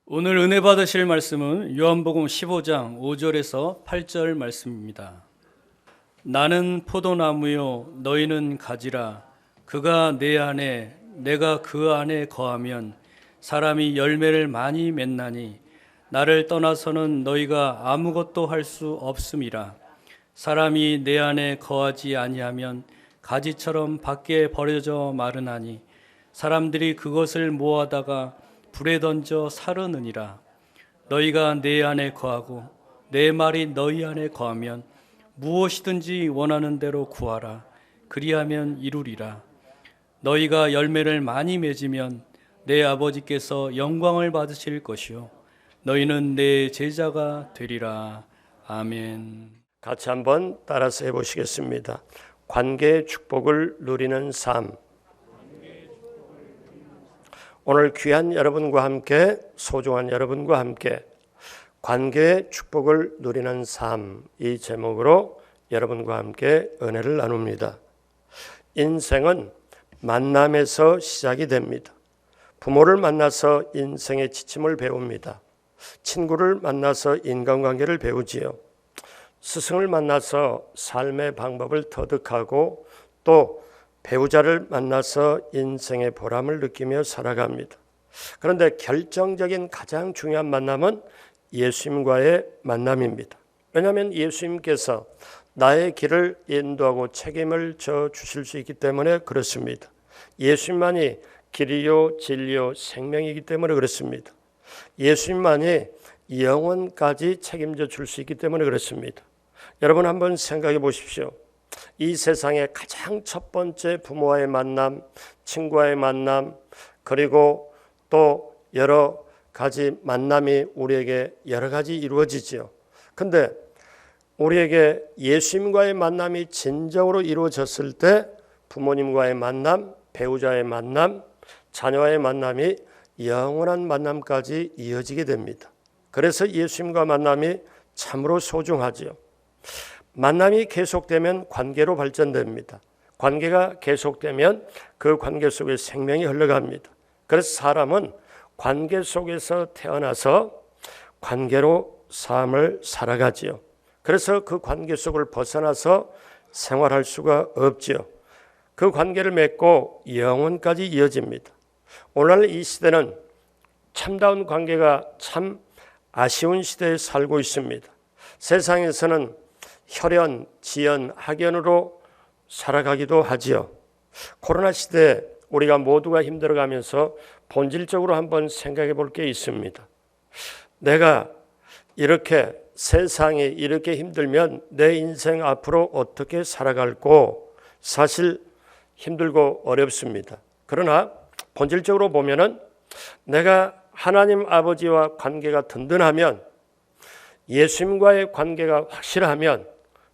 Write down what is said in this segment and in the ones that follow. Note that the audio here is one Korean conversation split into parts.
오늘 은혜 받으실 말씀은 요한복음 15장 5절에서 8절 말씀입니다. 나는 포도나무요 너희는 가지라. 그가 내 안에 내가 그 안에 거하면 사람이 열매를 많이 맺나니 나를 떠나서는 너희가 아무것도 할 수 없음이라. 사람이 내 안에 거하지 아니하면 가지처럼 밖에 버려져 마르나니 사람들이 그것을 모아다가 불에 던져 사르느니라. 너희가 내 안에 거하고 내 말이 너희 안에 거하면 무엇이든지 원하는 대로 구하라. 그리하면 이루리라. 너희가 열매를 많이 맺으면 내 아버지께서 영광을 받으실 것이요 너희는 내 제자가 되리라. 아멘. 같이 한번 따라서 해보시겠습니다. 관계의 축복을 누리는 삶. 오늘 귀한 여러분과 함께, 소중한 여러분과 함께 관계의 축복을 누리는 삶, 이 제목으로 여러분과 함께 은혜를 나눕니다. 인생은 만남에서 시작이 됩니다. 부모를 만나서 인생의 지침을 배웁니다. 친구를 만나서 인간관계를 배우지요. 스승을 만나서 삶의 방법을 터득하고 또 배우자를 만나서 인생의 보람을 느끼며 살아갑니다. 그런데 결정적인 가장 중요한 만남은 예수님과의 만남입니다. 왜냐하면 예수님께서 나의 길을 인도하고 책임을 져 주실 수 있기 때문에 그렇습니다. 예수님만이 길이요 진리요 생명이기 때문에 그렇습니다. 예수님만이 영원까지 책임져 줄 수 있기 때문에 그렇습니다. 여러분 한번 생각해 보십시오. 이 세상의 가장 첫 번째 부모와의 만남, 친구와의 만남, 그리고 또 여러 가지 만남이 우리에게 여러 가지 이루어지지요. 근데 우리에게 예수님과의 만남이 진정으로 이루어졌을 때 부모님과의 만남, 배우자의 만남, 자녀와의 만남이 영원한 만남까지 이어지게 됩니다. 그래서 예수님과 만남이 참으로 소중하지요. 만남이 계속되면 관계로 발전됩니다. 관계가 계속되면 그 관계 속에 생명이 흘러갑니다. 그래서 사람은 관계 속에서 태어나서 관계로 삶을 살아가지요. 그래서 그 관계 속을 벗어나서 생활할 수가 없지요. 그 관계를 맺고 영원까지 이어집니다. 오늘날 이 시대는 참다운 관계가 참 아쉬운 시대에 살고 있습니다. 세상에서는 혈연, 지연, 학연으로 살아가기도 하지요. 코로나 시대에 우리가 모두가 힘들어가면서 본질적으로 한번 생각해 볼 게 있습니다. 내가 이렇게 세상이 이렇게 힘들면 내 인생 앞으로 어떻게 살아갈고 사실 힘들고 어렵습니다. 그러나 본질적으로 보면은 내가 하나님 아버지와 관계가 든든하면 예수님과의 관계가 확실하면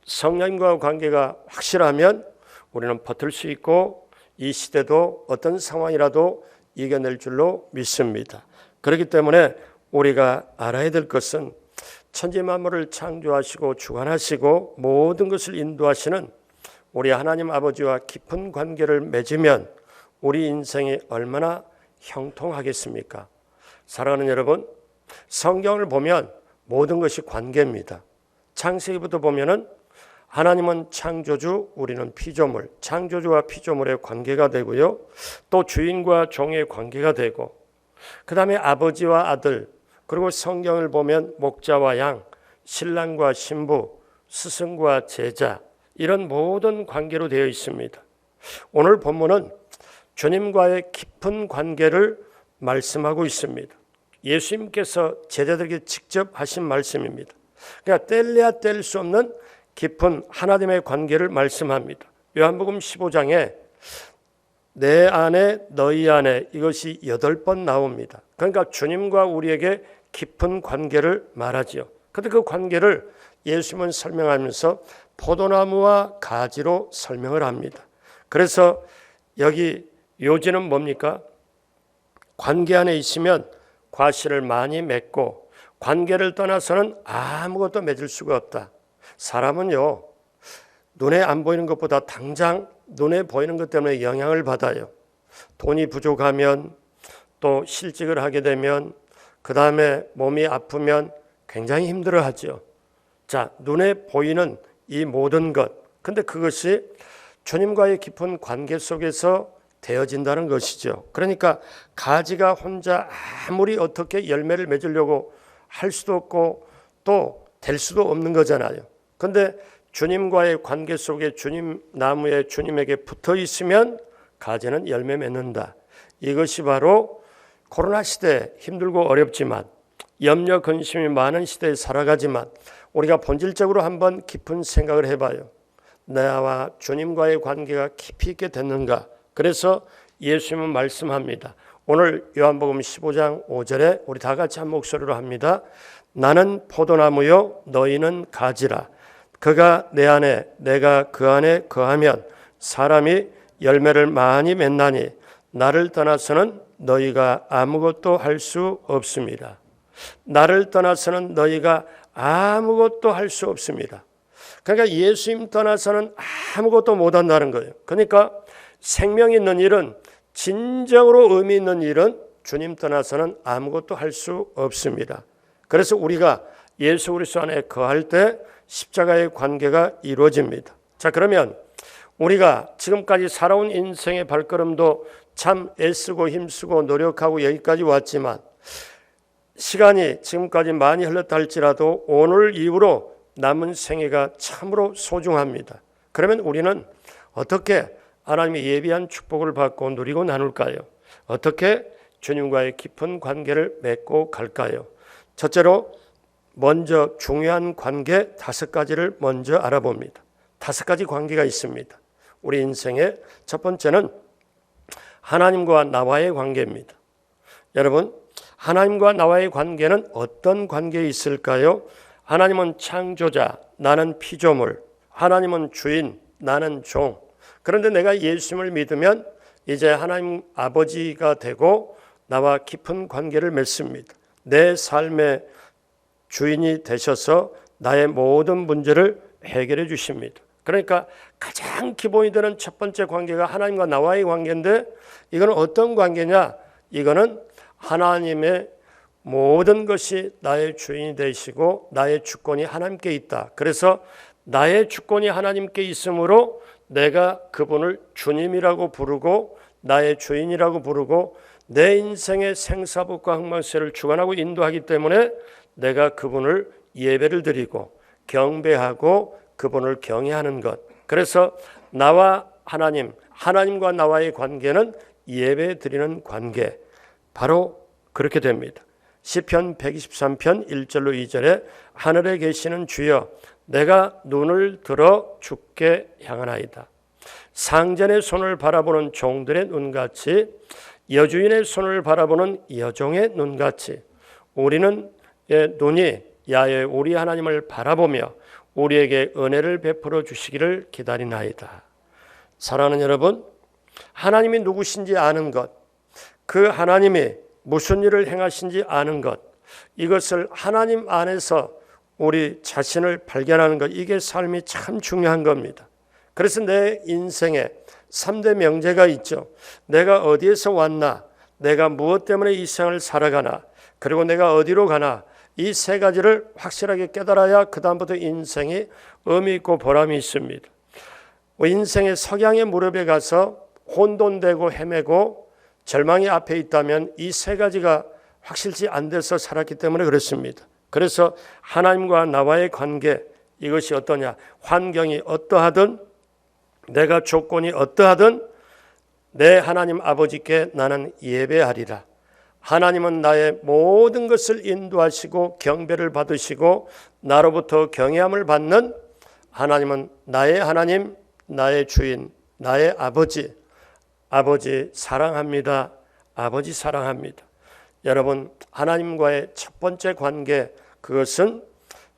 성령님과의 관계가 확실하면 우리는 버틸 수 있고 이 시대도 어떤 상황이라도 이겨낼 줄로 믿습니다. 그렇기 때문에 우리가 알아야 될 것은 천지 만물을 창조하시고 주관하시고 모든 것을 인도하시는 우리 하나님 아버지와 깊은 관계를 맺으면 우리 인생이 얼마나 형통하겠습니까? 사랑하는 여러분, 성경을 보면 모든 것이 관계입니다. 창세기부터 보면은 하나님은 창조주, 우리는 피조물, 창조주와 피조물의 관계가 되고요. 또 주인과 종의 관계가 되고 그 다음에 아버지와 아들, 그리고 성경을 보면 목자와 양, 신랑과 신부, 스승과 제자, 이런 모든 관계로 되어 있습니다. 오늘 본문은 주님과의 깊은 관계를 말씀하고 있습니다. 예수님께서 제자들에게 직접 하신 말씀입니다. 그러니까 뗄래야 뗄 수 없는 깊은 하나님의 관계를 말씀합니다. 요한복음 15장에 내 안에 너희 안에 이것이 8번 나옵니다. 그러니까 주님과 우리에게 깊은 관계를 말하지요. 그런데 그 관계를 예수님은 설명하면서 포도나무와 가지로 설명을 합니다. 그래서 여기 요지는 뭡니까? 관계 안에 있으면 과실을 많이 맺고 관계를 떠나서는 아무것도 맺을 수가 없다. 사람은요, 눈에 안 보이는 것보다 당장 눈에 보이는 것 때문에 영향을 받아요. 돈이 부족하면, 또 실직을 하게 되면, 그 다음에 몸이 아프면 굉장히 힘들어하죠. 자, 눈에 보이는 이 모든 것, 근데 그것이 주님과의 깊은 관계 속에서 되어진다는 것이죠. 그러니까 가지가 혼자 아무리 어떻게 열매를 맺으려고 할 수도 없고 또 될 수도 없는 거잖아요. 근데 주님과의 관계 속에 주님 나무에 주님에게 붙어 있으면 가지는 열매 맺는다. 이것이 바로 코로나 시대 힘들고 어렵지만, 염려 근심이 많은 시대에 살아가지만 우리가 본질적으로 한번 깊은 생각을 해봐요. 나와 주님과의 관계가 깊이 있게 됐는가? 그래서 예수님은 말씀합니다. 오늘 요한복음 15장 5절에 우리 다 같이 한 목소리로 합니다. 나는 포도나무요 너희는 가지라. 그가 내 안에 내가 그 안에 거하면 사람이 열매를 많이 맺나니 나를 떠나서는 너희가 아무것도 할 수 없습니다. 나를 떠나서는 너희가 아무것도 할 수 없습니다. 그러니까 예수님 떠나서는 아무것도 못한다는 거예요. 그러니까 생명 있는 일은, 진정으로 의미 있는 일은 주님 떠나서는 아무것도 할 수 없습니다. 그래서 우리가 예수 그리스도 안에 거할 때 십자가의 관계가 이루어집니다. 자, 그러면 우리가 지금까지 살아온 인생의 발걸음도 참 애쓰고 힘쓰고 노력하고 여기까지 왔지만, 시간이 지금까지 많이 흘렀다 할지라도 오늘 이후로 남은 생애가 참으로 소중합니다. 그러면 우리는 어떻게 하나님의 예비한 축복을 받고 누리고 나눌까요? 어떻게 주님과의 깊은 관계를 맺고 갈까요? 첫째로 먼저 중요한 관계 5가지를 먼저 알아봅니다. 5가지 관계가 있습니다. 우리 인생의 첫 번째는 하나님과 나와의 관계입니다. 여러분, 하나님과 나와의 관계는 어떤 관계에 있을까요? 하나님은 창조자, 나는 피조물. 하나님은 주인, 나는 종. 그런데 내가 예수님을 믿으면 이제 하나님 아버지가 되고 나와 깊은 관계를 맺습니다. 내 삶의 주인이 되셔서 나의 모든 문제를 해결해 주십니다. 그러니까 가장 기본이 되는 첫 번째 관계가 하나님과 나와의 관계인데, 이건 어떤 관계냐? 이거는 하나님의 모든 것이 나의 주인이 되시고 나의 주권이 하나님께 있다. 그래서 나의 주권이 하나님께 있으므로 내가 그분을 주님이라고 부르고 나의 주인이라고 부르고 내 인생의 생사복과 흥망세를 주관하고 인도하기 때문에 내가 그분을 예배를 드리고 경배하고 그분을 경외하는 것. 그래서 나와 하나님, 하나님과 나와의 관계는 예배 드리는 관계. 바로 그렇게 됩니다. 시편 123편 1절로 2절에 하늘에 계시는 주여 내가 눈을 들어 주께 향하나이다. 상전의 손을 바라보는 종들의 눈같이, 여주인의 손을 바라보는 여종의 눈같이 우리는 눈이 야외 우리 하나님을 바라보며 우리에게 은혜를 베풀어 주시기를 기다리나이다. 사랑하는 여러분, 하나님이 누구신지 아는 것, 그 하나님이 무슨 일을 행하신지 아는 것, 이것을 하나님 안에서 우리 자신을 발견하는 것, 이게 삶이 참 중요한 겁니다. 그래서 내 인생에 3대 명제가 있죠. 내가 어디에서 왔나, 내가 무엇 때문에 이 생을 살아가나, 그리고 내가 어디로 가나, 이 3가지를 확실하게 깨달아야 그 다음부터 인생이 의미 있고 보람이 있습니다. 인생의 석양의 무렵에 가서 혼돈되고 헤매고 절망이 앞에 있다면 이 3가지가 확실치 안 돼서 살았기 때문에 그렇습니다. 그래서 하나님과 나와의 관계, 이것이 어떠냐? 환경이 어떠하든 내가 조건이 어떠하든 내 하나님 아버지께 나는 예배하리라. 하나님은 나의 모든 것을 인도하시고 경배를 받으시고 나로부터 경외함을 받는 하나님은 나의 하나님, 나의 주인, 나의 아버지. 아버지 사랑합니다. 아버지 사랑합니다. 여러분, 하나님과의 첫 번째 관계, 그것은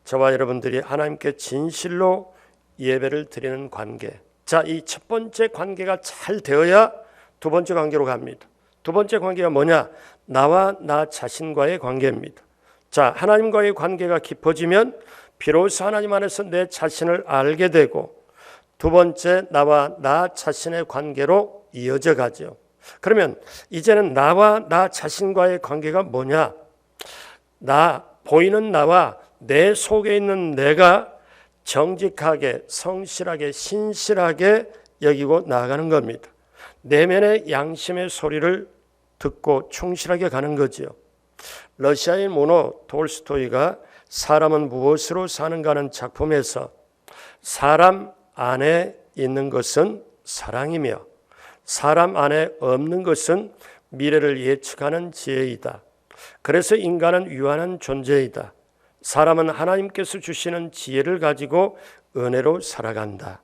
저와 여러분들이 하나님께 진실로 예배를 드리는 관계. 자, 이 첫 번째 관계가 잘 되어야 두 번째 관계로 갑니다. 두 번째 관계가 뭐냐? 나와 나 자신과의 관계입니다. 자, 하나님과의 관계가 깊어지면 비로소 하나님 안에서 내 자신을 알게 되고 두 번째 나와 나 자신의 관계로 이어져 가죠. 그러면 이제는 나와 나 자신과의 관계가 뭐냐? 보이는 나와 내 속에 있는 내가 정직하게, 성실하게, 신실하게 여기고 나아가는 겁니다. 내면의 양심의 소리를 듣고 충실하게 가는 거지요. 러시아의 문호 돌스토이가 사람은 무엇으로 사는가 하는 작품에서 사람 안에 있는 것은 사랑이며 사람 안에 없는 것은 미래를 예측하는 지혜이다. 그래서 인간은 유한한 존재이다. 사람은 하나님께서 주시는 지혜를 가지고 은혜로 살아간다.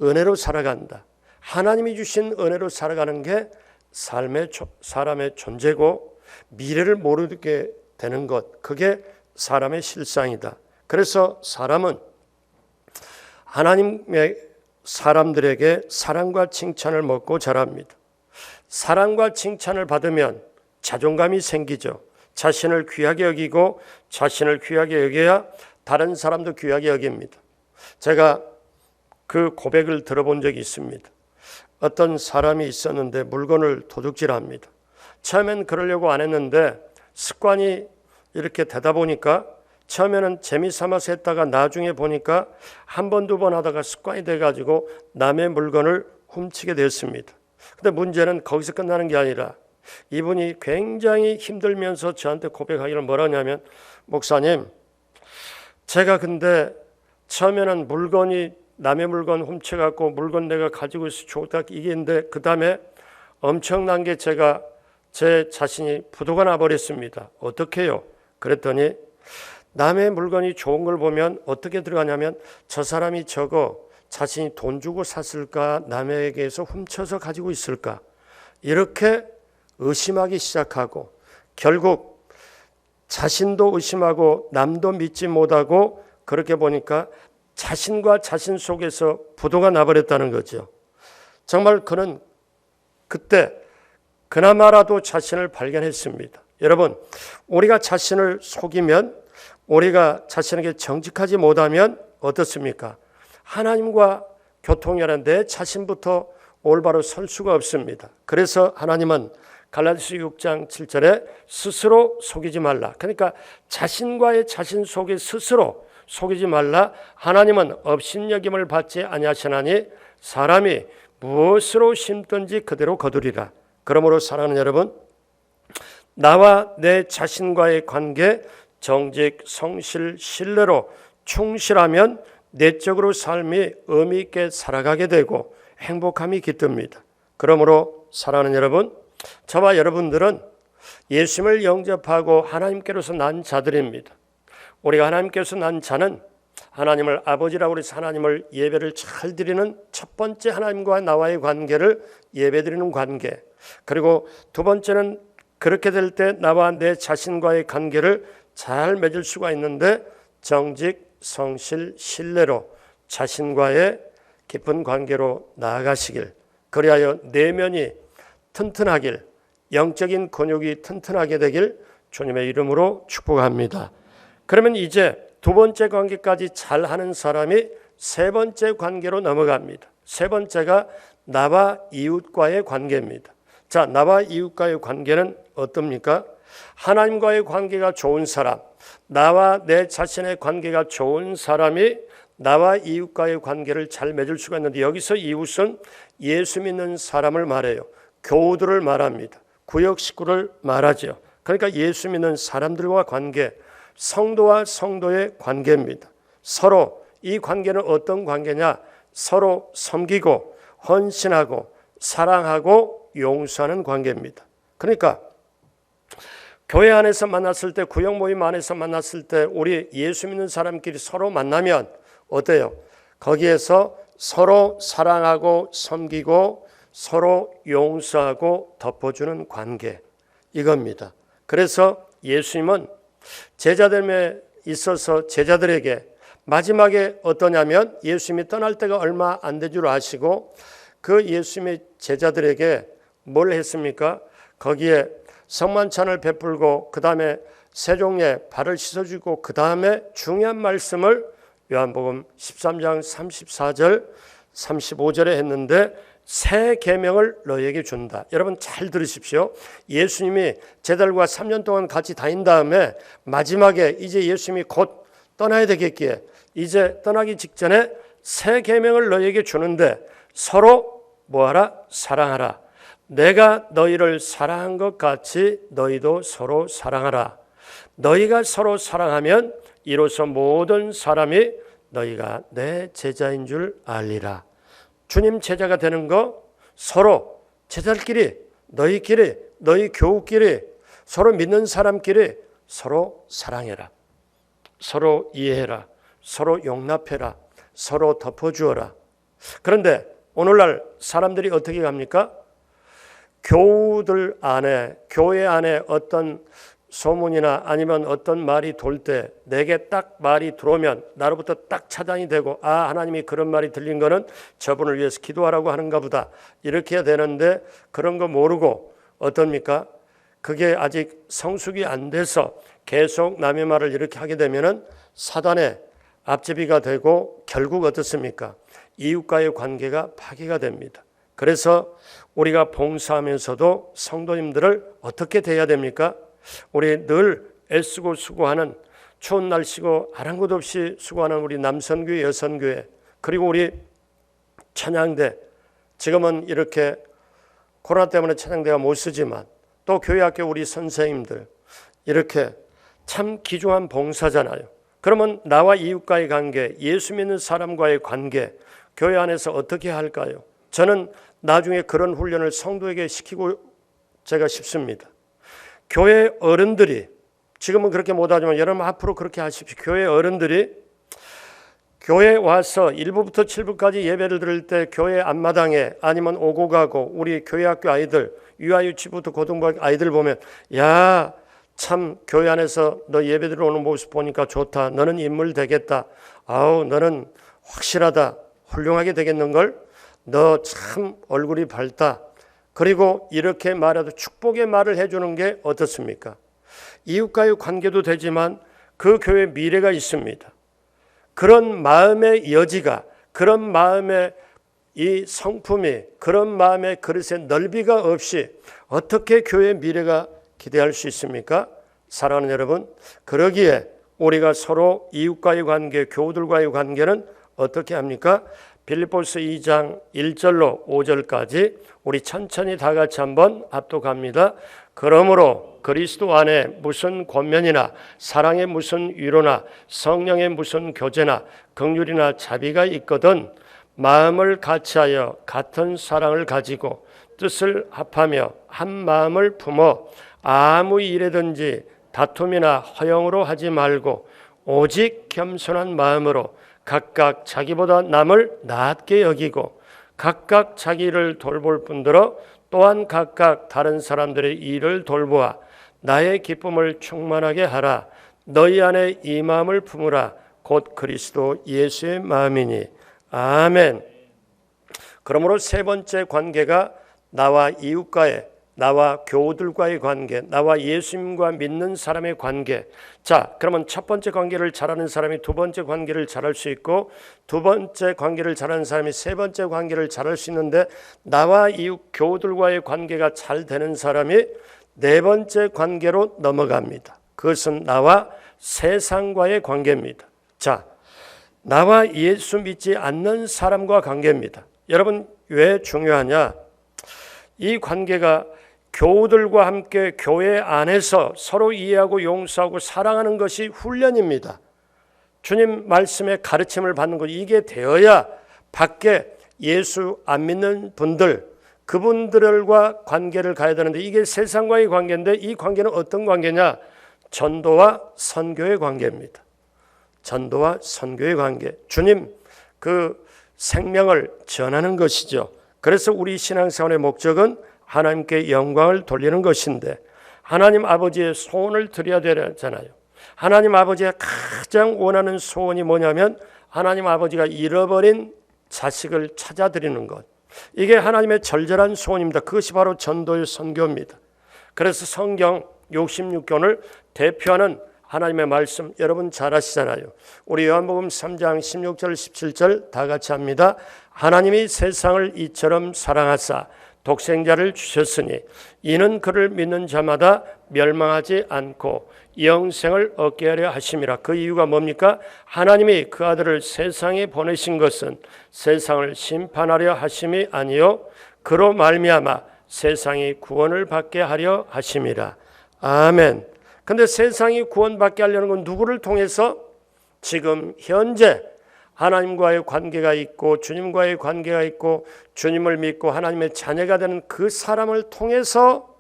은혜로 살아간다. 하나님이 주신 은혜로 살아가는 게 사람의 존재고 미래를 모르게 되는 것, 그게 사람의 실상이다. 그래서 사람은 하나님의 사람들에게 사랑과 칭찬을 먹고 자랍니다. 사랑과 칭찬을 받으면 자존감이 생기죠. 자신을 귀하게 여기고 자신을 귀하게 여겨야 다른 사람도 귀하게 여깁니다. 제가 그 고백을 들어본 적이 있습니다. 어떤 사람이 있었는데 물건을 도둑질합니다. 처음엔 그러려고 안 했는데 습관이 이렇게 되다 보니까 처음에는 재미삼아서 했다가 나중에 보니까 한 번, 두 번 하다가 습관이 돼가지고 남의 물건을 훔치게 됐습니다. 근데 문제는 거기서 끝나는 게 아니라 이분이 굉장히 힘들면서 저한테 고백하기를 뭐라 하냐면, 목사님, 제가 근데 처음에는 물건이 남의 물건 훔쳐갖고 물건 내가 가지고 있어 좋다 이게인데 그 다음에 엄청난 게 제가 제 자신이 부도가 나버렸습니다. 어떻게 해요? 그랬더니 남의 물건이 좋은 걸 보면 어떻게 들어가냐면 저 사람이 저거 자신이 돈 주고 샀을까 남에게서 훔쳐서 가지고 있을까 이렇게 의심하기 시작하고 결국 자신도 의심하고 남도 믿지 못하고 그렇게 보니까 자신과 자신 속에서 부도가 나버렸다는 거죠. 정말 그는 그때 그나마라도 자신을 발견했습니다. 여러분, 우리가 자신을 속이면 우리가 자신에게 정직하지 못하면 어떻습니까? 하나님과 교통이 아니라 내 자신부터 올바로 설 수가 없습니다. 그래서 하나님은 갈라디아서 6장 7절에 스스로 속이지 말라. 그러니까 자신과의 자신 속에 스스로 속이지 말라. 하나님은 업신여김을 받지 아니하시나니 사람이 무엇으로 심든지 그대로 거두리라. 그러므로 사랑하는 여러분, 나와 내 자신과의 관계 정직, 성실, 신뢰로 충실하면 내적으로 삶이 의미 있게 살아가게 되고 행복함이 깃듭니다. 그러므로 사랑하는 여러분, 저와 여러분들은 예수님을 영접하고 하나님께로서 난 자들입니다. 우리가 하나님께서 난 자는 하나님을 아버지라고 해서 하나님을 예배를 잘 드리는 첫 번째 하나님과 나와의 관계를 예배드리는 관계, 그리고 두 번째는 그렇게 될 때 나와 내 자신과의 관계를 잘 맺을 수가 있는데 정직, 성실, 신뢰로 자신과의 깊은 관계로 나아가시길, 그리하여 내면이 튼튼하길, 영적인 근육이 튼튼하게 되길 주님의 이름으로 축복합니다. 그러면 이제 두 번째 관계까지 잘하는 사람이 세 번째 관계로 넘어갑니다. 세 번째가 나와 이웃과의 관계입니다. 자, 나와 이웃과의 관계는 어떻습니까? 하나님과의 관계가 좋은 사람, 나와 내 자신의 관계가 좋은 사람이 나와 이웃과의 관계를 잘 맺을 수가 있는데, 여기서 이웃은 예수 믿는 사람을 말해요. 교우들을 말합니다. 구역 식구를 말하죠. 그러니까 예수 믿는 사람들과 관계, 성도와 성도의 관계입니다. 서로 이 관계는 어떤 관계냐? 서로 섬기고 헌신하고 사랑하고 용서하는 관계입니다. 그러니까 교회 안에서 만났을 때, 구역 모임 안에서 만났을 때 우리 예수 믿는 사람끼리 서로 만나면 어때요? 거기에서 서로 사랑하고 섬기고 서로 용서하고 덮어주는 관계, 이겁니다. 그래서 예수님은 제자됨에 있어서 제자들에게 마지막에 어떠냐면 예수님이 떠날 때가 얼마 안 된 줄 아시고 그 예수님의 제자들에게 뭘 했습니까? 거기에 성만찬을 베풀고 그 다음에 세종의 발을 씻어주고 그 다음에 중요한 말씀을 요한복음 13장 34절 35절에 했는데 새 계명을 너희에게 준다. 여러분 잘 들으십시오. 예수님이 제자들과 3년 동안 같이 다닌 다음에 마지막에 이제 예수님이 곧 떠나야 되겠기에 이제 떠나기 직전에 새 계명을 너희에게 주는데 서로 뭐하라? 사랑하라. 내가 너희를 사랑한 것 같이 너희도 서로 사랑하라. 너희가 서로 사랑하면 이로써 모든 사람이 너희가 내 제자인 줄 알리라. 주님 제자가 되는 거 서로 제자들끼리 너희끼리 너희 교우끼리 서로 믿는 사람끼리 서로 사랑해라. 서로 이해해라. 서로 용납해라. 서로 덮어주어라. 그런데 오늘날 사람들이 어떻게 합니까? 교우들 안에 교회 안에 어떤 소문이나 아니면 어떤 말이 돌 때 내게 딱 말이 들어오면 나로부터 딱 차단이 되고 하나님이 그런 말이 들린 거는 저분을 위해서 기도하라고 하는가 보다 이렇게 해야 되는데 그런 거 모르고 어떻습니까? 그게 아직 성숙이 안 돼서 계속 남의 말을 이렇게 하게 되면은 사단의 앞제비가 되고 결국 어떻습니까? 이웃과의 관계가 파괴가 됩니다. 그래서 우리가 봉사하면서도 성도님들을 어떻게 대해야 됩니까? 우리 늘 애쓰고 수고하는 추운 날씨고 아랑곳 없이 수고하는 우리 남선교회 여선교회 그리고 우리 찬양대 지금은 이렇게 코로나 때문에 찬양대가 못 쓰지만 또 교회학교 우리 선생님들 이렇게 참 귀중한 봉사잖아요. 그러면 나와 이웃과의 관계 예수 믿는 사람과의 관계 교회 안에서 어떻게 할까요? 저는 나중에 그런 훈련을 성도에게 시키고 제가 싶습니다. 교회 어른들이 지금은 그렇게 못하지만 여러분 앞으로 그렇게 하십시오. 교회 어른들이 교회에 와서 1부부터 7부까지 예배를 드릴 때 교회 앞마당에 아니면 오고 가고 우리 교회학교 아이들 유아유치부터 고등부학교 아이들 보면 야 참 교회 안에서 너 예배 들어오는 모습 보니까 좋다. 너는 인물 되겠다. 아우 너는 확실하다. 훌륭하게 되겠는걸. 너 참 얼굴이 밝다. 그리고 이렇게 말해도 축복의 말을 해주는 게 어떻습니까? 이웃과의 관계도 되지만 그 교회에 미래가 있습니다. 그런 마음의 여지가 그런 마음의 이 성품이 그런 마음의 그릇의 넓이가 없이 어떻게 교회의 미래가 기대할 수 있습니까? 사랑하는 여러분, 그러기에 우리가 서로 이웃과의 관계, 교우들과의 관계는 어떻게 합니까? 빌립보서 2장 1절로 5절까지 우리 천천히 다 같이 한번 합독합니다. 그러므로 그리스도 안에 무슨 권면이나 사랑의 무슨 위로나 성령의 무슨 교제나 긍휼이나 자비가 있거든 마음을 같이하여 같은 사랑을 가지고 뜻을 합하며 한 마음을 품어 아무 일에든지 다툼이나 허영으로 하지 말고 오직 겸손한 마음으로 각각 자기보다 남을 낮게 여기고 각각 자기를 돌볼 뿐더러 또한 각각 다른 사람들의 일을 돌보아 나의 기쁨을 충만하게 하라. 너희 안에 이 마음을 품으라. 곧 그리스도 예수의 마음이니. 아멘. 그러므로 세 번째 관계가 나와 이웃과의 나와 교우들과의 관계, 나와 예수님과 믿는 사람의 관계. 자, 그러면 첫 번째 관계를 잘하는 사람이 두 번째 관계를 잘할 수 있고 두 번째 관계를 잘하는 사람이 세 번째 관계를 잘할 수 있는데 나와 이웃 교우들과의 관계가 잘 되는 사람이 네 번째 관계로 넘어갑니다. 그것은 나와 세상과의 관계입니다. 자, 나와 예수 믿지 않는 사람과 관계입니다. 여러분 왜 중요하냐? 이 관계가 교우들과 함께 교회 안에서 서로 이해하고 용서하고 사랑하는 것이 훈련입니다. 주님 말씀의 가르침을 받는 것 이게 되어야 밖에 예수 안 믿는 분들 그분들과 관계를 가야 되는데 이게 세상과의 관계인데 이 관계는 어떤 관계냐? 전도와 선교의 관계입니다. 전도와 선교의 관계. 주님 그 생명을 전하는 것이죠. 그래서 우리 신앙생활의 목적은 하나님께 영광을 돌리는 것인데 하나님 아버지의 소원을 드려야 되잖아요. 하나님 아버지가 가장 원하는 소원이 뭐냐면 하나님 아버지가 잃어버린 자식을 찾아드리는 것. 이게 하나님의 절절한 소원입니다. 그것이 바로 전도의 선교입니다. 그래서 성경 66권을 대표하는 하나님의 말씀 여러분 잘 아시잖아요. 우리 요한복음 3장 16절 17절 다 같이 합니다. 하나님이 세상을 이처럼 사랑하사 독생자를 주셨으니 이는 그를 믿는 자마다 멸망하지 않고 영생을 얻게 하려 하심이라. 그 이유가 뭡니까? 하나님이 그 아들을 세상에 보내신 것은 세상을 심판하려 하심이 아니요 그로 말미암아 세상이 구원을 받게 하려 하심이라. 아멘. 근데 세상이 구원받게 하려는 건 누구를 통해서? 지금 현재 하나님과의 관계가 있고 주님과의 관계가 있고 주님을 믿고 하나님의 자녀가 되는 그 사람을 통해서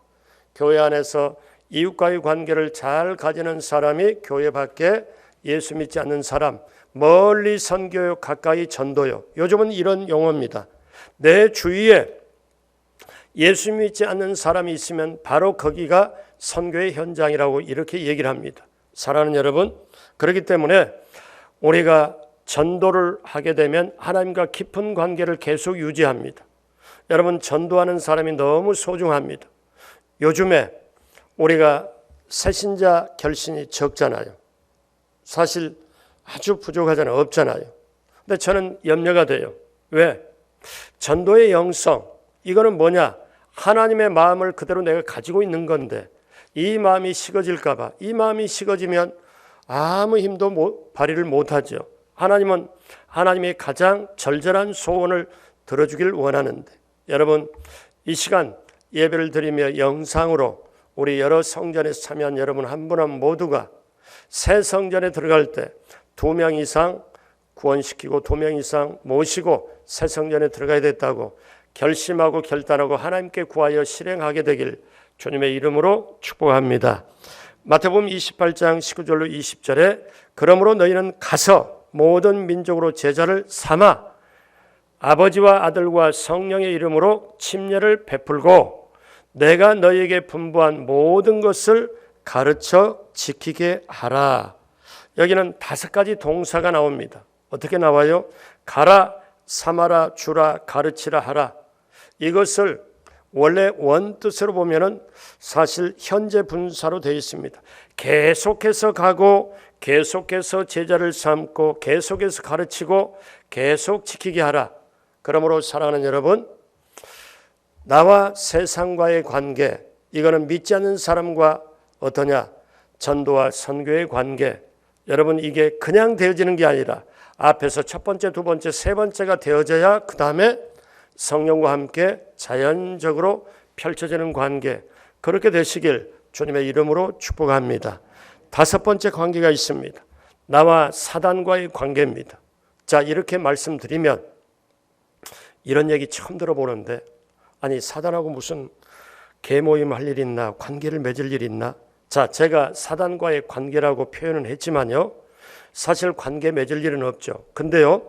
교회 안에서 이웃과의 관계를 잘 가지는 사람이 교회 밖에 예수 믿지 않는 사람, 멀리 선교요 가까이 전도요. 요즘은 이런 용어입니다. 내 주위에 예수 믿지 않는 사람이 있으면 바로 거기가 선교의 현장이라고 이렇게 얘기를 합니다. 사랑하는 여러분, 그렇기 때문에 우리가 전도를 하게 되면 하나님과 깊은 관계를 계속 유지합니다. 여러분, 전도하는 사람이 너무 소중합니다. 요즘에 우리가 새신자 결신이 적잖아요. 사실 아주 부족하잖아요. 없잖아요. 근데 저는 염려가 돼요. 왜? 전도의 영성, 이거는 뭐냐? 하나님의 마음을 그대로 내가 가지고 있는 건데 이 마음이 식어질까 봐. 이 마음이 식어지면 아무 힘도 발휘를 못하죠. 하나님은 하나님의 가장 절절한 소원을 들어주길 원하는데, 여러분 이 시간 예배를 드리며 영상으로 우리 여러 성전에 참여한 여러분 한 분 한 분 모두가 새 성전에 들어갈 때 2명 이상 구원시키고 2명 이상 모시고 새 성전에 들어가야 됐다고 결심하고 결단하고 하나님께 구하여 실행하게 되길 주님의 이름으로 축복합니다. 마태복음 28장 19절로 20절에 그러므로 너희는 가서 모든 민족으로 제자를 삼아 아버지와 아들과 성령의 이름으로 침례를 베풀고 내가 너희에게 분부한 모든 것을 가르쳐 지키게 하라. 여기는 5가지 동사가 나옵니다. 어떻게 나와요? 가라, 삼아라, 주라, 가르치라 하라. 이것을 원래 원뜻으로 보면은 사실 현재 분사로 되어 있습니다. 계속해서 가고 계속해서 제자를 삼고 계속해서 가르치고 계속 지키게 하라. 그러므로 사랑하는 여러분, 나와 세상과의 관계, 이거는 믿지 않는 사람과 어떠냐? 전도와 선교의 관계. 여러분, 이게 그냥 되어지는 게 아니라 앞에서 첫 번째, 두 번째, 세 번째가 되어져야 그 다음에 성령과 함께 자연적으로 펼쳐지는 관계, 그렇게 되시길 주님의 이름으로 축복합니다. 5번째 관계가 있습니다. 나와 사단과의 관계입니다. 자, 이렇게 말씀드리면 이런 얘기 처음 들어보는데, 아니 사단하고 무슨 계모임 할 일 있나, 관계를 맺을 일 있나? 자, 제가 사단과의 관계라고 표현은 했지만요, 사실 관계 맺을 일은 없죠. 근데요,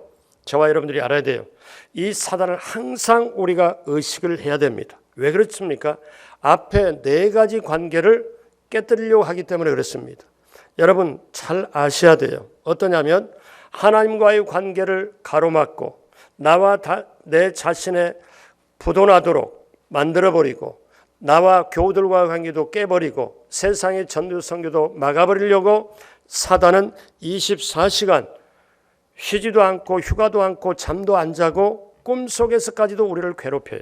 저와 여러분들이 알아야 돼요. 이 사단을 항상 우리가 의식을 해야 됩니다. 왜 그렇습니까? 앞에 4가지 관계를 깨뜨리려고 하기 때문에 그렇습니다. 여러분 잘 아셔야 돼요. 어떠냐면 하나님과의 관계를 가로막고 나와 내 자신의 부도나도록 만들어버리고 나와 교우들과의 관계도 깨버리고 세상의 전도 선교도 막아버리려고 사단은 24시간 쉬지도 않고 휴가도 않고 잠도 안 자고 꿈속에서까지도 우리를 괴롭혀요.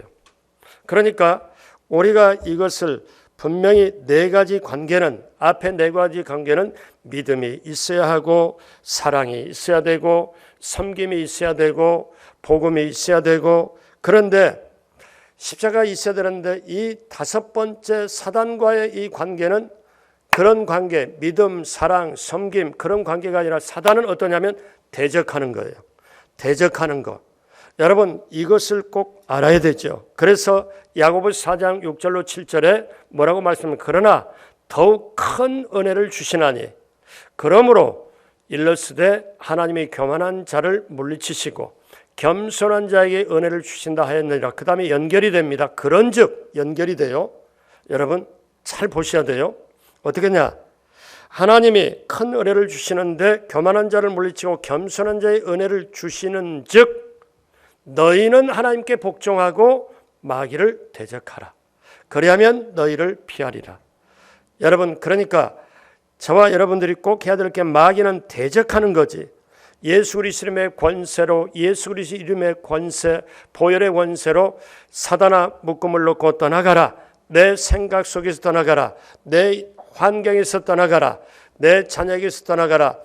그러니까 우리가 이것을 분명히 4가지 관계는, 앞에 4가지 관계는 믿음이 있어야 하고 사랑이 있어야 되고 섬김이 있어야 되고 복음이 있어야 되고, 그런데 십자가가 있어야 되는데 이 5번째 사단과의 이 관계는 그런 관계, 믿음, 사랑, 섬김, 그런 관계가 아니라 사단은 어떠냐면 대적하는 거예요. 대적하는 거. 여러분 이것을 꼭 알아야 되죠. 그래서 야고보서 4장 6절로 7절에 뭐라고 말씀합니까? 그러나 더욱 큰 은혜를 주시나니 그러므로 일러스되 하나님이 교만한 자를 물리치시고 겸손한 자에게 은혜를 주신다 하였느니라. 그 다음에 연결이 됩니다. 그런즉 연결이 돼요. 여러분 잘 보셔야 돼요. 어떻게냐? 하나님이 큰 은혜를 주시는데 교만한 자를 물리치고 겸손한 자의 은혜를 주시는 즉 너희는 하나님께 복종하고 마귀를 대적하라. 그리하면 너희를 피하리라. 여러분 그러니까 저와 여러분들이 꼭 해야 될 게 마귀는 대적하는 거지 예수 그리스도 이름의 권세로, 예수 그리스도 이름의 권세, 보혈의 권세로 사단아 묶음을 놓고 떠나가라. 내 생각 속에서 떠나가라. 내 환경에서 떠나가라. 내 자녀에게서 떠나가라.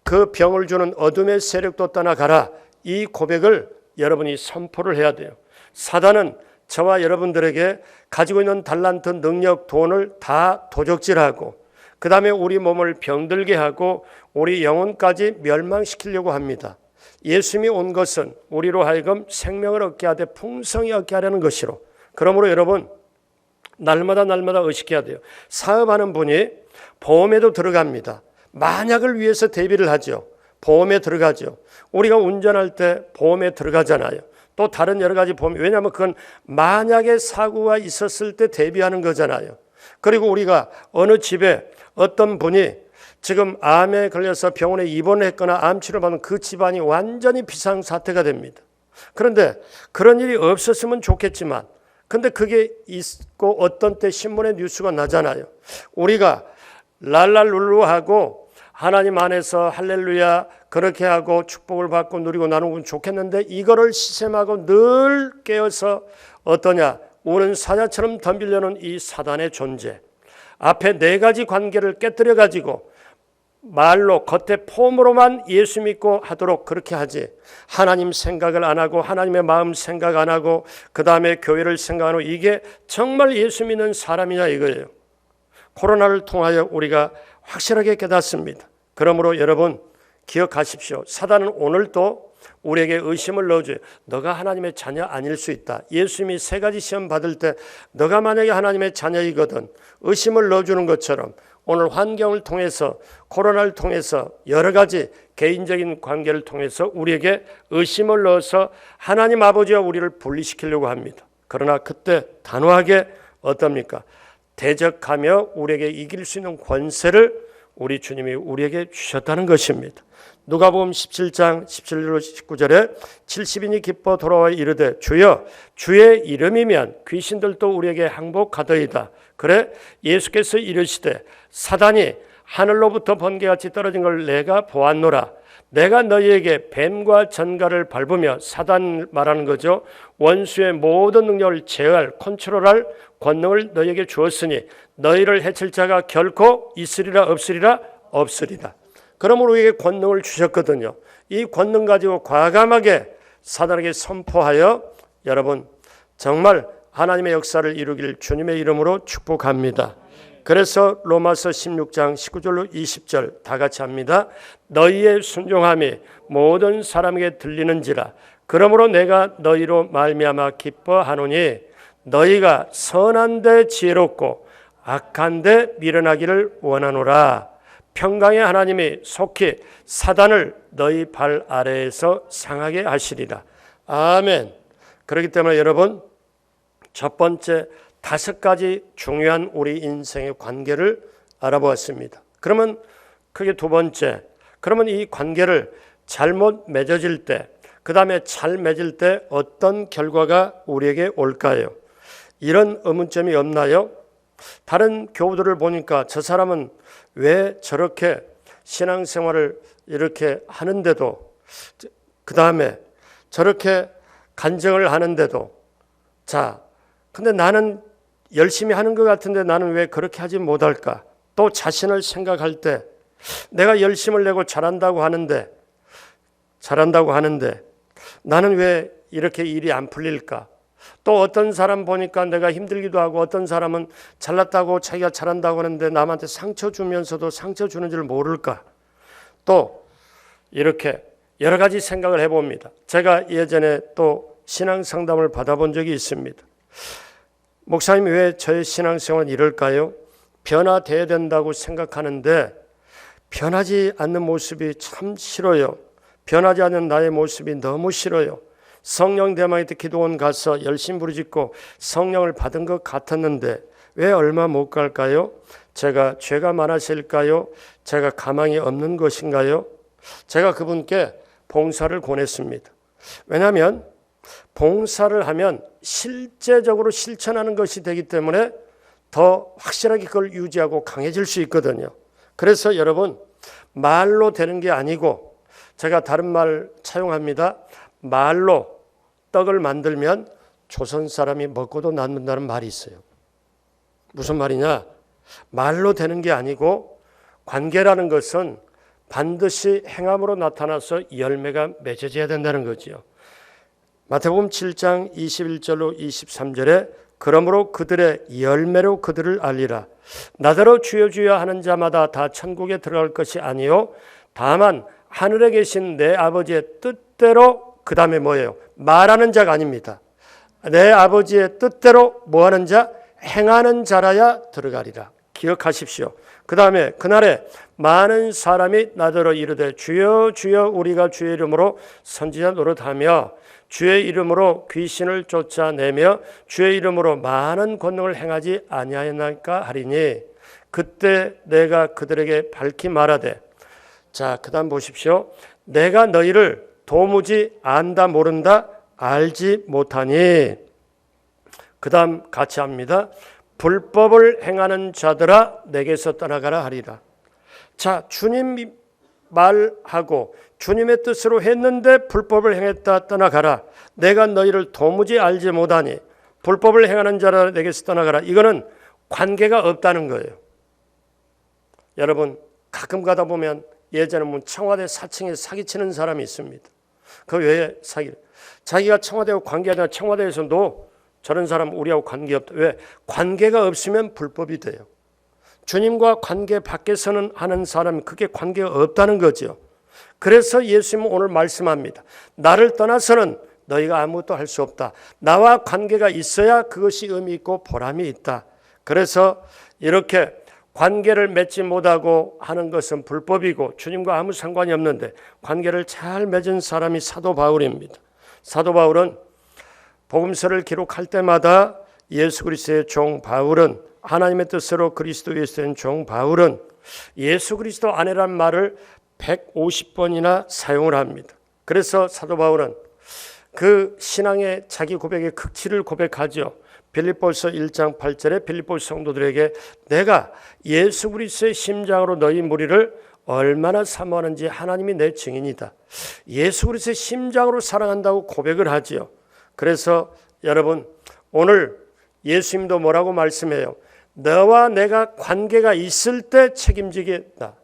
그 병을 주는 어둠의 세력도 떠나가라. 이 고백을 여러분이 선포를 해야 돼요. 사단은 저와 여러분들에게 가지고 있는 달란트, 능력, 돈을 다 도적질하고 그 다음에 우리 몸을 병들게 하고 우리 영혼까지 멸망시키려고 합니다. 예수님이 온 것은 우리로 하여금 생명을 얻게 하되 풍성히 얻게 하려는 것이로, 그러므로 여러분 날마다 의식해야 돼요. 사업하는 분이 보험에도 들어갑니다. 만약을 위해서 대비를 하죠. 보험에 들어가죠. 우리가 운전할 때 보험에 들어가잖아요. 또 다른 여러 가지 보험, 왜냐하면 그건 만약에 사고가 있었을 때 대비하는 거잖아요. 그리고 우리가 어느 집에 어떤 분이 지금 암에 걸려서 병원에 입원을 했거나 암 치료를 받는 그 집안이 완전히 비상사태가 됩니다. 그런데 그런 일이 없었으면 좋겠지만 근데 그게 있고 어떤 때 신문에 뉴스가 나잖아요. 우리가 랄랄룰루하고 하나님 안에서 할렐루야 그렇게 하고 축복을 받고 누리고 나누면 좋겠는데 이거를 시샘하고 늘 깨어서 어떠냐, 우는 사자처럼 덤비려는 이 사단의 존재 앞에 네 가지 관계를 깨뜨려 가지고 말로 겉에 폼으로만 예수 믿고 하도록 그렇게 하지, 하나님 생각을 안 하고 하나님의 마음 생각 안 하고 그 다음에 교회를 생각하고, 이게 정말 예수 믿는 사람이냐 이거예요. 코로나를 통하여 우리가 확실하게 깨닫습니다. 그러므로 여러분 기억하십시오. 사단은 오늘도 우리에게 의심을 넣어줘요. 너가 하나님의 자녀 아닐 수 있다. 예수님이 세 가지 시험 받을 때 너가 만약에 하나님의 자녀이거든 의심을 넣어주는 것처럼 오늘 환경을 통해서, 코로나를 통해서, 여러 가지 개인적인 관계를 통해서 우리에게 의심을 넣어서 하나님 아버지와 우리를 분리시키려고 합니다. 그러나 그때 단호하게 어떻습니까? 대적하며 우리에게 이길 수 있는 권세를 우리 주님이 우리에게 주셨다는 것입니다. 누가복음 17장 17절 19절에 70인이 기뻐 돌아와 이르되 주여 주의 이름이면 귀신들도 우리에게 항복하더이다. 그래 예수께서 이르시되 사단이 하늘로부터 번개같이 떨어진 걸 내가 보았노라. 내가 너희에게 뱀과 전갈을 밟으며, 사단 말하는 거죠, 원수의 모든 능력을 제어할, 컨트롤할 권능을 너희에게 주었으니 너희를 해칠 자가 결코 있으리라 없으리라? 없으리라. 그러므로 우리에게 권능을 주셨거든요. 이 권능 가지고 과감하게 사단에게 선포하여 여러분 정말 하나님의 역사를 이루길 주님의 이름으로 축복합니다. 그래서 로마서 16장 19절로 20절 다 같이 합니다. 너희의 순종함이 모든 사람에게 들리는지라. 그러므로 내가 너희로 말미암아 기뻐하노니 너희가 선한데 지혜롭고 악한데 미련하기를 원하노라. 평강의 하나님이 속히 사단을 너희 발 아래에서 상하게 하시리라. 아멘. 그렇기 때문에 여러분 첫 번째 5가지 중요한 우리 인생의 관계를 알아보았습니다. 그러면 그게 두 번째, 그러면 이 관계를 잘못 맺어질 때, 그 다음에 잘 맺을 때 어떤 결과가 우리에게 올까요? 이런 의문점이 없나요? 다른 교우들을 보니까 저 사람은 왜 저렇게 신앙생활을 이렇게 하는데도, 그 다음에 저렇게 간증을 하는데도, 자, 근데 나는 열심히 하는 것 같은데 나는 왜 그렇게 하지 못할까? 또 자신을 생각할 때 내가 열심을 내고 잘한다고 하는데 나는 왜 이렇게 일이 안 풀릴까? 또 어떤 사람 보니까 내가 힘들기도 하고 어떤 사람은 잘났다고 자기가 잘한다고 하는데 남한테 상처 주면서도 상처 주는 줄 모를까? 또 이렇게 여러 가지 생각을 해봅니다. 제가 예전에 또 신앙 상담을 받아본 적이 있습니다. 목사님이 왜 저의 신앙생활은 이럴까요? 변화돼야 된다고 생각하는데 변하지 않는 모습이 참 싫어요. 변하지 않는 나의 모습이 너무 싫어요. 성령 대망의 때 기도원 가서 열심히 부르짖고 성령을 받은 것 같았는데 왜 얼마 못 갈까요? 제가 죄가 많아질까요? 제가 가망이 없는 것인가요? 제가 그분께 봉사를 권했습니다. 왜냐하면 봉사를 하면 실제적으로 실천하는 것이 되기 때문에 더 확실하게 그걸 유지하고 강해질 수 있거든요. 그래서 여러분 말로 되는 게 아니고 제가 다른 말 차용합니다. 말로 떡을 만들면 조선 사람이 먹고도 남는다는 말이 있어요. 무슨 말이냐? 말로 되는 게 아니고 관계라는 것은 반드시 행함으로 나타나서 열매가 맺어져야 된다는 거지요. 마태복음 7장 21절로 23절에 그러므로 그들의 열매로 그들을 알리라. 나더러 주여 주여 하는 자마다 다 천국에 들어갈 것이 아니요 다만 하늘에 계신 내 아버지의 뜻대로, 그 다음에 뭐예요? 말하는 자가 아닙니다. 내 아버지의 뜻대로 뭐하는 자? 행하는 자라야 들어가리라. 기억하십시오. 그 다음에 그날에 많은 사람이 나더러 이르되 주여 주여 우리가 주의 이름으로 선지자 노릇하며 주의 이름으로 귀신을 쫓아내며 주의 이름으로 많은 권능을 행하지 아니하였나이까 하리니 그때 내가 그들에게 밝히 말하되, 자, 그 다음 보십시오. 내가 너희를 도무지 안다 모른다 알지 못하니, 그 다음 같이 합니다. 불법을 행하는 자들아 내게서 떠나가라 하리라. 자, 주님 말하고 주님의 뜻으로 했는데 불법을 행했다, 떠나가라. 내가 너희를 도무지 알지 못하니 불법을 행하는 자라 내게서 떠나가라. 이거는 관계가 없다는 거예요. 여러분, 가끔 가다 보면 예전에 청와대 4층에 사기치는 사람이 있습니다. 그 왜 사기를? 자기가 청와대와 관계하다가 청와대에서도 저런 사람 우리하고 관계없다. 왜? 관계가 없으면 불법이 돼요. 주님과 관계 밖에서는 하는 사람이 그게 관계가 없다는 거죠. 그래서 예수님은 오늘 말씀합니다. 나를 떠나서는 너희가 아무것도 할 수 없다. 나와 관계가 있어야 그것이 의미 있고 보람이 있다. 그래서 이렇게 관계를 맺지 못하고 하는 것은 불법이고 주님과 아무 상관이 없는데 관계를 잘 맺은 사람이 사도 바울입니다. 사도 바울은 복음서를 기록할 때마다 예수 그리스도의 종 바울은, 하나님의 뜻으로 그리스도 예수의 종 바울은 예수 그리스도 안에란 말을 150번이나 사용을 합니다. 그래서 사도 바울은 그 신앙의 자기 고백의 극치를 고백하죠. 빌립보서 1장 8절에 빌립보 성도들에게 내가 예수 그리스도의 심장으로 너희 무리를 얼마나 사모하는지 하나님이 내 증인이다. 예수 그리스도의 심장으로 사랑한다고 고백을 하지요. 그래서 여러분, 오늘 예수님도 뭐라고 말씀해요? 너와 내가 관계가 있을 때 책임지겠다.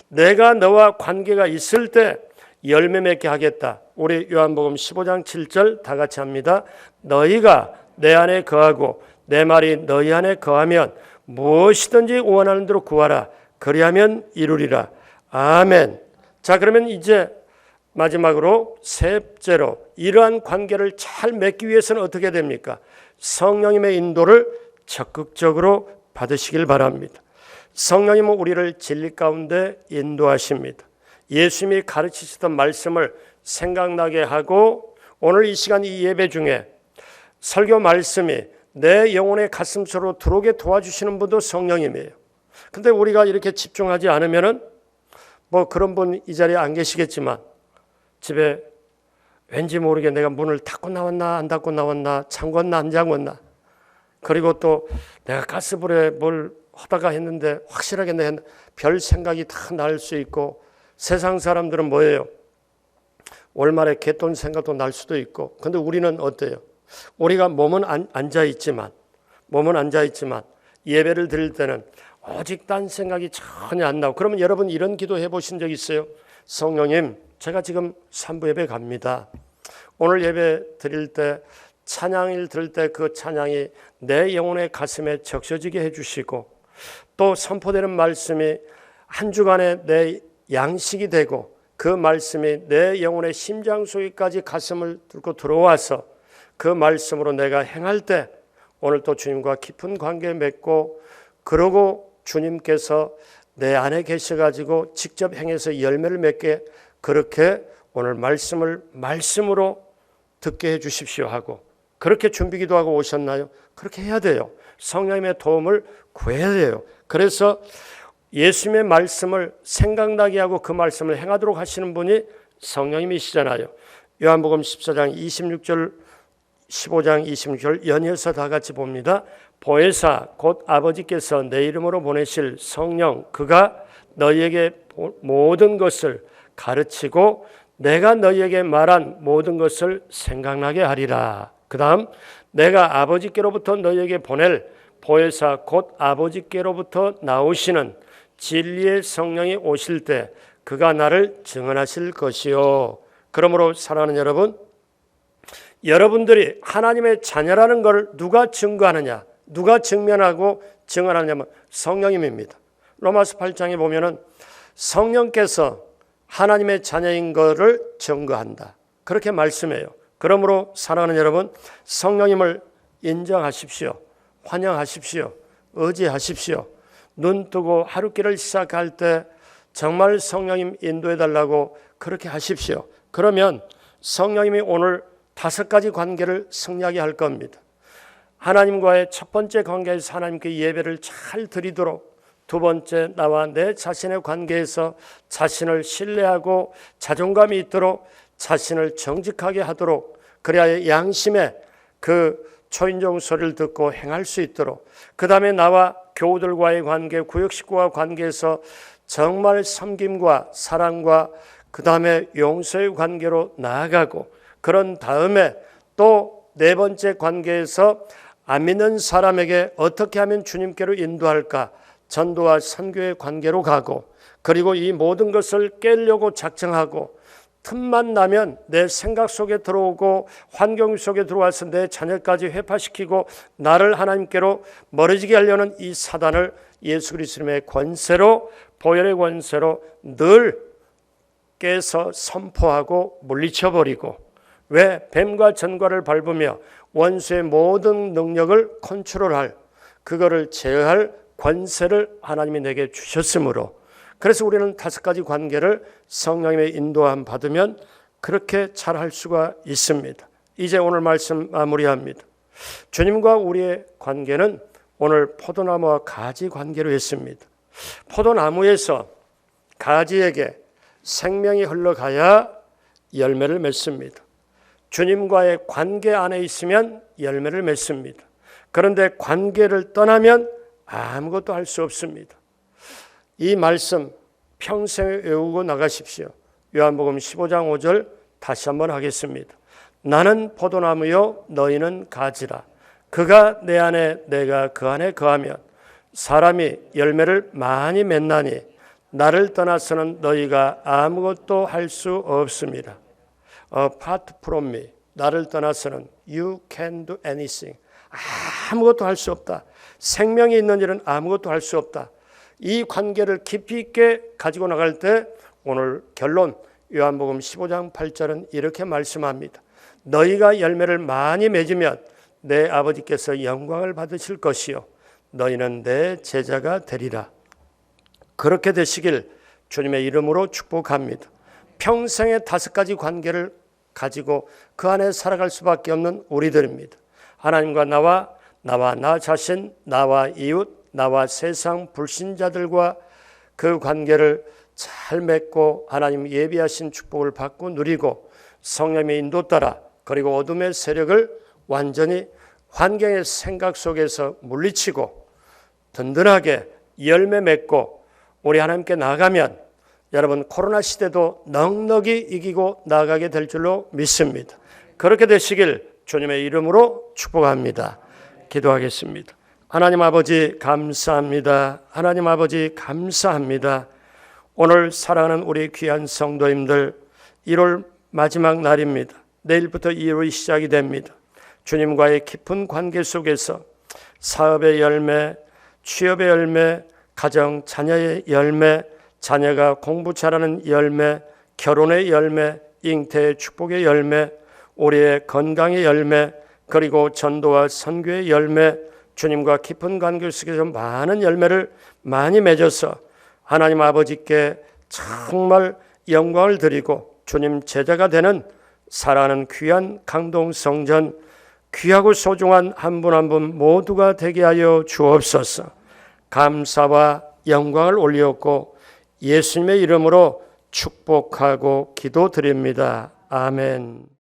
내가 너와 관계가 있을 때 열매 맺게 하겠다. 우리 요한복음 15장 7절 다 같이 합니다. 너희가 내 안에 거하고 내 말이 너희 안에 거하면 무엇이든지 원하는 대로 구하라. 그리하면 이루리라. 아멘. 자, 그러면 이제 마지막으로 셋째로 이러한 관계를 잘 맺기 위해서는 어떻게 됩니까? 성령님의 인도를 적극적으로 받으시길 바랍니다. 성령님은 우리를 진리 가운데 인도하십니다. 예수님이 가르치시던 말씀을 생각나게 하고 오늘 이 시간 이 예배 중에 설교 말씀이 내 영혼의 가슴속으로 들어오게 도와주시는 분도 성령님이에요. 근데 우리가 이렇게 집중하지 않으면은 뭐 그런 분 이 자리에 안 계시겠지만 집에 왠지 모르게 내가 문을 닫고 나왔나 안 닫고 나왔나 잠궜나 안 잠궜나 그리고 또 내가 가스불에 뭘 하다가 했는데 확실하게 내 별 생각이 다 날 수 있고 세상 사람들은 뭐예요? 월말에 갯돈 생각도 날 수도 있고 근데 우리는 어때요? 우리가 몸은 앉아있지만 예배를 드릴 때는 오직 딴 생각이 전혀 안 나고 그러면 여러분 이런 기도 해보신 적 있어요? 성령님 제가 지금 3부 예배 갑니다. 오늘 예배 드릴 때 찬양을 들을 때 그 찬양이 내 영혼의 가슴에 적셔지게 해주시고 또 선포되는 말씀이 한 주간에 내 양식이 되고 그 말씀이 내 영혼의 심장 속에까지 가슴을 뚫고 들어와서 그 말씀으로 내가 행할 때 오늘 또 주님과 깊은 관계 맺고 그러고 주님께서 내 안에 계셔가지고 직접 행해서 열매를 맺게 그렇게 오늘 말씀으로 듣게 해 주십시오 하고 그렇게 준비기도 하고 오셨나요? 그렇게 해야 돼요. 성령님의 도움을 구해야 돼요. 그래서 예수님의 말씀을 생각나게 하고 그 말씀을 행하도록 하시는 분이 성령님이시잖아요. 요한복음 14장 26절 15장 26절 연이어서 다 같이 봅니다. 보혜사 곧 아버지께서 내 이름으로 보내실 성령 그가 너희에게 모든 것을 가르치고 내가 너희에게 말한 모든 것을 생각나게 하리라. 그 다음 내가 아버지께로부터 너희에게 보낼 보혜사 곧 아버지께로부터 나오시는 진리의 성령이 오실 때 그가 나를 증언하실 것이요. 그러므로 사랑하는 여러분, 여러분들이 하나님의 자녀라는 것을 누가 증거하느냐, 누가 증명하고 증언하냐면 성령님입니다. 로마서 8장에 보면은 성령께서 하나님의 자녀인 것을 증거한다, 그렇게 말씀해요. 그러므로 사랑하는 여러분, 성령님을 인정하십시오. 환영하십시오. 의지하십시오. 눈 뜨고 하루길을 시작할 때 정말 성령님 인도해 달라고 그렇게 하십시오. 그러면 성령님이 오늘 5가지 관계를 승리하게 할 겁니다. 하나님과의 첫 번째 관계에서 하나님께 예배를 잘 드리도록, 두 번째 나와 내 자신의 관계에서 자신을 신뢰하고 자존감이 있도록 자신을 정직하게 하도록, 그래야 양심의 그 초인종 소리를 듣고 행할 수 있도록, 그 다음에 나와 교우들과의 관계, 구역 식구와 관계에서 정말 섬김과 사랑과 그 다음에 용서의 관계로 나아가고, 그런 다음에 또 네 번째 관계에서 안 믿는 사람에게 어떻게 하면 주님께로 인도할까, 전도와 선교의 관계로 가고, 그리고 이 모든 것을 깨려고 작정하고 틈만 나면 내 생각 속에 들어오고 환경 속에 들어와서 내 자녀까지 회파시키고 나를 하나님께로 멀어지게 하려는 이 사단을 예수 그리스도의 권세로, 보혈의 권세로 늘 깨서 선포하고 물리쳐버리고, 왜 뱀과 전과를 밟으며 원수의 모든 능력을 컨트롤할, 그거를 제어할 권세를 하나님이 내게 주셨으므로, 그래서 우리는 5가지 관계를 성령님의 인도함 받으면 그렇게 잘할 수가 있습니다. 이제 오늘 말씀 마무리합니다. 주님과 우리의 관계는 오늘 포도나무와 가지 관계로 했습니다. 포도나무에서 가지에게 생명이 흘러가야 열매를 맺습니다. 주님과의 관계 안에 있으면 열매를 맺습니다. 그런데 관계를 떠나면 아무것도 할 수 없습니다. 이 말씀 평생 외우고 나가십시오. 요한복음 15장 5절 다시 한번 하겠습니다. 나는 포도나무요 너희는 가지라. 그가 내 안에 내가 그 안에 거하면 사람이 열매를 많이 맺나니 나를 떠나서는 너희가 아무것도 할 수 없습니다. Apart from me, 나를 떠나서는 you can do anything. 아무것도 할 수 없다. 생명이 있는 일은 아무것도 할 수 없다. 이 관계를 깊이 있게 가지고 나갈 때 오늘 결론 요한복음 15장 8절은 이렇게 말씀합니다. 너희가 열매를 많이 맺으면 내 아버지께서 영광을 받으실 것이요 너희는 내 제자가 되리라. 그렇게 되시길 주님의 이름으로 축복합니다. 평생의 5가지 관계를 가지고 그 안에 살아갈 수밖에 없는 우리들입니다. 하나님과 나와 나 자신, 나와 이웃, 나와 세상 불신자들과 그 관계를 잘 맺고 하나님 예비하신 축복을 받고 누리고 성령의 인도 따라, 그리고 어둠의 세력을 완전히 환경의 생각 속에서 물리치고 든든하게 열매 맺고 우리 하나님께 나아가면 여러분 코로나 시대도 넉넉히 이기고 나아가게 될 줄로 믿습니다. 그렇게 되시길 주님의 이름으로 축복합니다. 기도하겠습니다. 하나님 아버지 감사합니다. 하나님 아버지 감사합니다. 오늘 사랑하는 우리 귀한 성도님들 1월 마지막 날입니다. 내일부터 2월이 시작이 됩니다. 주님과의 깊은 관계 속에서 사업의 열매, 취업의 열매, 가정 자녀의 열매, 자녀가 공부 잘하는 열매, 결혼의 열매, 잉태의 축복의 열매, 우리의 건강의 열매, 그리고 전도와 선교의 열매, 주님과 깊은 관계 속에서 많은 열매를 많이 맺어서 하나님 아버지께 정말 영광을 드리고 주님 제자가 되는 사랑하는 귀한 강동성전, 귀하고 소중한 한 분 한 분 모두가 되게 하여 주옵소서. 감사와 영광을 올리었고 예수님의 이름으로 축복하고 기도드립니다. 아멘.